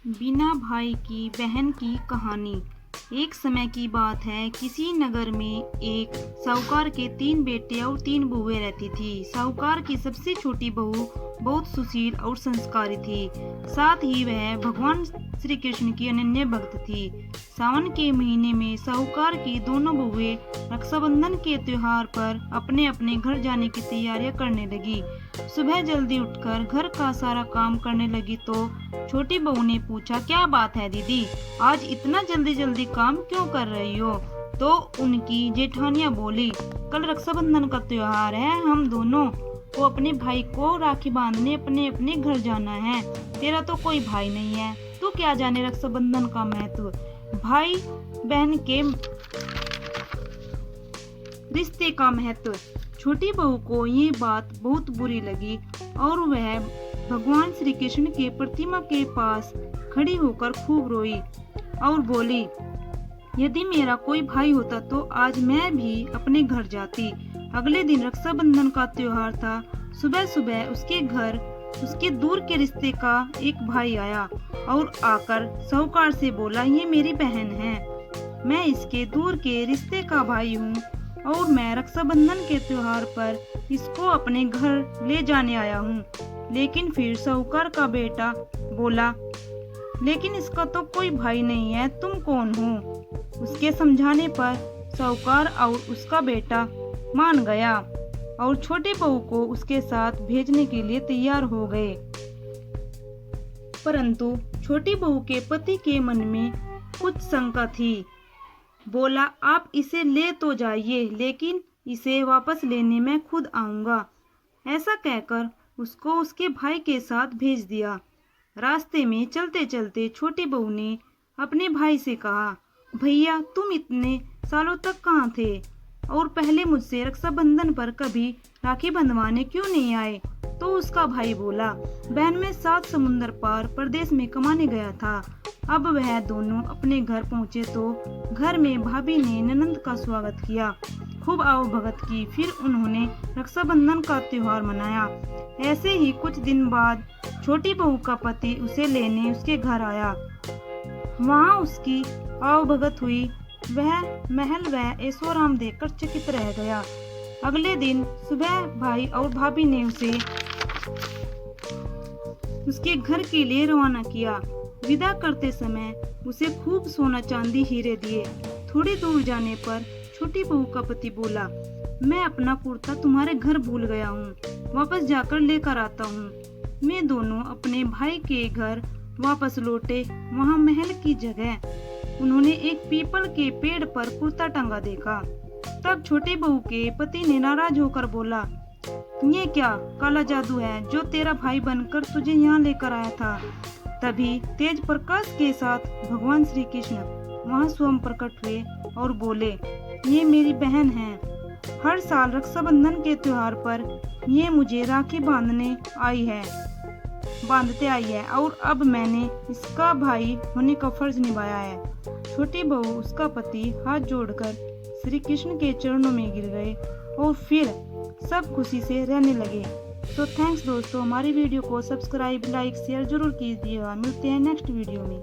बिना भाई की बहन की कहानी। एक समय की बात है, किसी नगर में एक साहूकार के 3 बेटे और 3 बहुएं रहती थी। साहूकार की सबसे छोटी बहू बहुत सुशील और संस्कारी थी। साथ ही वह भगवान श्री कृष्ण की अनन्य भक्त थी। सावन के महीने में साहूकार की दोनों बहुएं रक्षाबंधन के त्योहार पर अपने अपने घर जाने की तैयारियां करने लगी। सुबह जल्दी उठकर घर का सारा काम करने लगी तो छोटी बहू ने पूछा, क्या बात है दीदी, आज इतना जल्दी जल्दी काम क्यों कर रही हो? तो उनकी जेठानियां बोली, कल रक्षाबंधन का त्योहार है, हम दोनों को अपने भाई को राखी बांधने अपने अपने घर जाना है। तेरा तो कोई भाई नहीं है, तू क्या जाने रक्षाबंधन का महत्व, भाई बहन के रिश्ते का महत्व। छोटी बहू को ये बात बहुत बुरी लगी और वह भगवान श्री कृष्ण के प्रतिमा के पास खड़ी होकर खूब रोई और बोली, यदि मेरा कोई भाई होता तो आज मैं भी अपने घर जाती। अगले दिन रक्षाबंधन का त्योहार था। सुबह सुबह उसके घर उसके दूर के रिश्ते का एक भाई आया और आकर साहूकार से बोला, ये मेरी बहन है, मैं इसके दूर के रिश्ते का भाई हूँ और मैं रक्षाबंधन के त्योहार पर इसको अपने घर ले जाने आया हूँ। लेकिन फिर साहूकार का बेटा बोला, लेकिन इसका तो कोई भाई नहीं है, तुम कौन हो? उसके समझाने पर साहूकार और उसका बेटा मान गया और छोटी बहू को उसके साथ भेजने के लिए तैयार हो गए। परंतु छोटी बहू के पति के मन में कुछ शंका थी। बोला, आप इसे ले तो जाइए, लेकिन इसे वापस लेने मैं खुद आऊंगा। ऐसा कहकर उसको उसके भाई के साथ भेज दिया। रास्ते में चलते चलते छोटी बहू ने अपने भाई से कहा, भैया तुम इतने सालों तक कहाँ थे और पहले मुझसे रक्षाबंधन पर कभी राखी बंधवाने क्यों नहीं आए? तो उसका भाई बोला, बहन मैं 7 समुंदर पार प्रदेश में कमाने गया था। अब वह दोनों अपने घर पहुँचे तो घर में भाभी ने ननंद का स्वागत किया, खूब आवभगत की। फिर उन्होंने रक्षाबंधन का त्योहार मनाया। ऐसे ही कुछ दिन बाद छोटी बहू का पति उसे लेने उसके घर आया। वहाँ उसकी आवभगत हुई। वह महल व ऐशोआराम देखकर चकित रह गया। अगले दिन सुबह भाई और भाभी ने उसे उसके घर के लिए रवाना किया। विदा करते समय उसे खूब सोना चांदी हीरे दिए। थोड़ी दूर जाने पर छोटी बहू का पति बोला, मैं अपना कुर्ता तुम्हारे घर भूल गया हूँ, वापस जाकर लेकर आता हूँ। मैं दोनों अपने भाई के घर वापस लौटे। वहाँ महल की जगह उन्होंने एक पीपल के पेड़ पर कुर्ता टंगा देखा। तब छोटी बहू के पति ने नाराज होकर बोला, ये क्या काला जादू है जो तेरा भाई बनकर तुझे यहाँ लेकर आया था? तभी तेज प्रकाश के साथ भगवान श्री कृष्ण वहाँ स्वयं प्रकट हुए और बोले, ये मेरी बहन है। हर साल रक्षाबंधन के त्योहार पर ये मुझे राखी बांधते आई है और अब मैंने इसका भाई होने का फर्ज निभाया है। छोटी बहू उसका पति हाथ जोड़कर श्री कृष्ण के चरणों में गिर गए और फिर सब खुशी से रहने लगे। तो थैंक्स दोस्तों, हमारी वीडियो को सब्सक्राइब, लाइक, शेयर जरूर कीजिएगा। मिलते हैं नेक्स्ट वीडियो में।